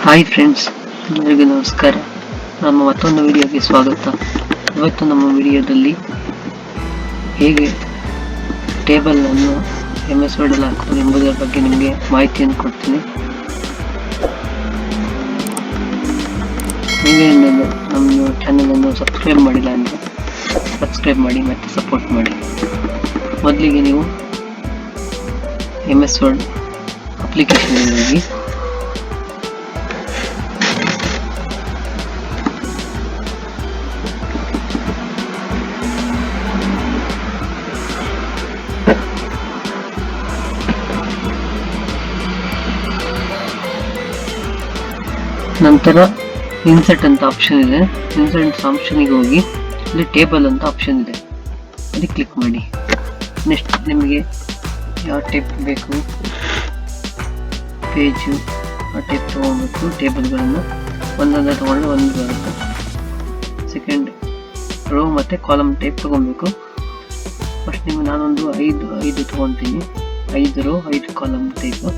Hi friends, ಎಲ್ಲರಿಗೂ ನಮಸ್ಕಾರ. ನಮ್ಮ ಮತ್ತೊಂದು ವಿಡಿಯೋಗೆ ಸ್ವಾಗತ. ಇವತ್ತು ನಮ್ಮ ವಿಡಿಯೋದಲ್ಲಿ ಹೇಗೆ ಟೇಬಲ್ ಅನ್ನು MS Word ಅಲ್ಲಿ ಹಾಕೋದು ಎಂಬುದರ ಬಗ್ಗೆ ನಿಮಗೆ ಮಾಹಿತಿಯನ್ನು ಕೊಡ್ತೀನಿ. ನೀವೇನು ನಮ್ಮ ಚಾನಲ್ ಅನ್ನು ಸಬ್ಸ್ಕ್ರೈಬ್ ಮಾಡಿಲ್ಲ ಅಂದರೆ ಸಬ್ಸ್ಕ್ರೈಬ್ ಮಾಡಿ ಮತ್ತು ಸಪೋರ್ಟ್ ಮಾಡಿ. ಮೊದಲಿಗೆ ನೀವು MS Word ಅಪ್ಲಿಕೇಶನ್ ಹೋಗಿ ನಂತರ ಇನ್ಸರ್ಟ್ ಅಂತ ಆಪ್ಷನ್ ಇದೆ. ಇನ್ಸರ್ಟ್ ಆಪ್ಷನ್ಗೆ ಹೋಗಿ ಇಲ್ಲಿ ಟೇಬಲ್ ಅಂತ ಆಪ್ಷನ್ ಇದೆ, ಅದಕ್ಕೆ ಕ್ಲಿಕ್ ಮಾಡಿ. ನೆಕ್ಸ್ಟ್ ನಿಮಗೆ ಯಾವ ಟೈಪ್ ಬೇಕು, ಪೇಜು ಆ ಟೈಪ್ ತೊಗೊಬೇಕು. ಟೇಬಲ್ಗಳನ್ನು ಒಂದೊಂದು ತೊಗೊಂಡ್ರೆ ಒಂದು ಬರುತ್ತೆ. ಸೆಕೆಂಡ್ ರೋ ಮತ್ತು ಕಾಲಮ್ ಟೈಪ್ ತೊಗೊಬೇಕು. ಫಸ್ಟ್ ನಿಮಗೆ ನಾನೊಂದು ಐದು ತೊಗೊತೀನಿ. 5 ರೋ 5 ಕಾಲಮ್ ಟೈಪು.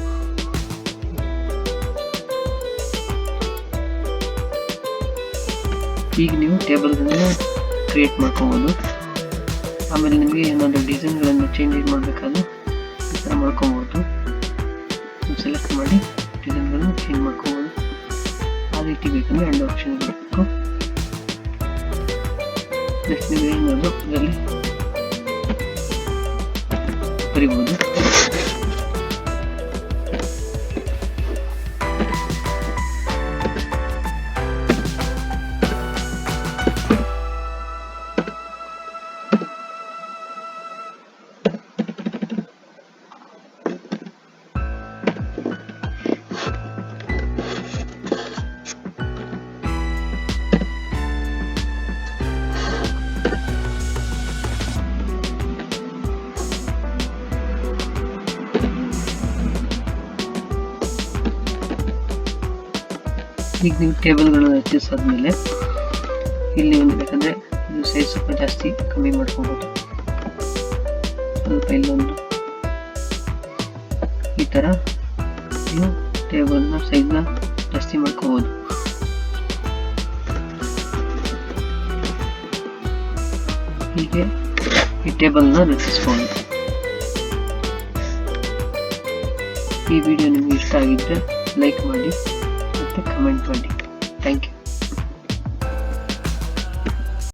ಈಗ ನೀವು ಟೇಬಲ್ಗಳನ್ನು ಕ್ರಿಯೇಟ್ ಮಾಡ್ಕೋಬೋದು. ಆಮೇಲೆ ನಿಮಗೆ ಏನಾದರೂ ಡಿಸೈನ್ಗಳನ್ನು ಚೇಂಜ್ ಮಾಡಬೇಕಾದ್ರೆ ಈ ಥರ ಮಾಡ್ಕೊಬೋದು. ಸೆಲೆಕ್ಟ್ ಮಾಡಿ ಡಿಸೈನ್ಗಳನ್ನು ಚೇಂಜ್ ಮಾಡ್ಕೋಬೋದು. ಆ ರೀತಿ ಬೇಕಂದರೆ 2 ಆಪ್ಷನ್ ಬೇಕು. ನೆಕ್ಸ್ಟ್ ನೀವು ಏನಾದರೂ ಇದರಲ್ಲಿ ಬರಿಬೋದು. ಈಗ ನೀವು ಟೇಬಲ್ಗಳನ್ನು ರಚಿಸಾದ್ಮೇಲೆ ಇಲ್ಲಿ ಒಂದು ಬೇಕಂದರೆ ಇದು ಸೈಜ್ ಸ್ವಲ್ಪ ಜಾಸ್ತಿ ಕಮ್ಮಿ ಮಾಡ್ಕೋಬೋದು. ಸ್ವಲ್ಪ ಇಲ್ಲೊಂದು ಈ ಥರ ನೀವು ಟೇಬಲ್ನ ಸೈಜ್ನ ಜಾಸ್ತಿ ಮಾಡ್ಕೋಬೋದು. ಹೀಗೆ ಈ ಟೇಬಲ್ನ ರಚಿಸ್ಬೋದು. ಈ ವಿಡಿಯೋ ನಿಮಗೆ ಇಷ್ಟ ಆಗಿದ್ದರೆ ಲೈಕ್ ಮಾಡಿ ಮತ್ತು ಕಮೆಂಟ್ ಮಾಡಿ. Thank you.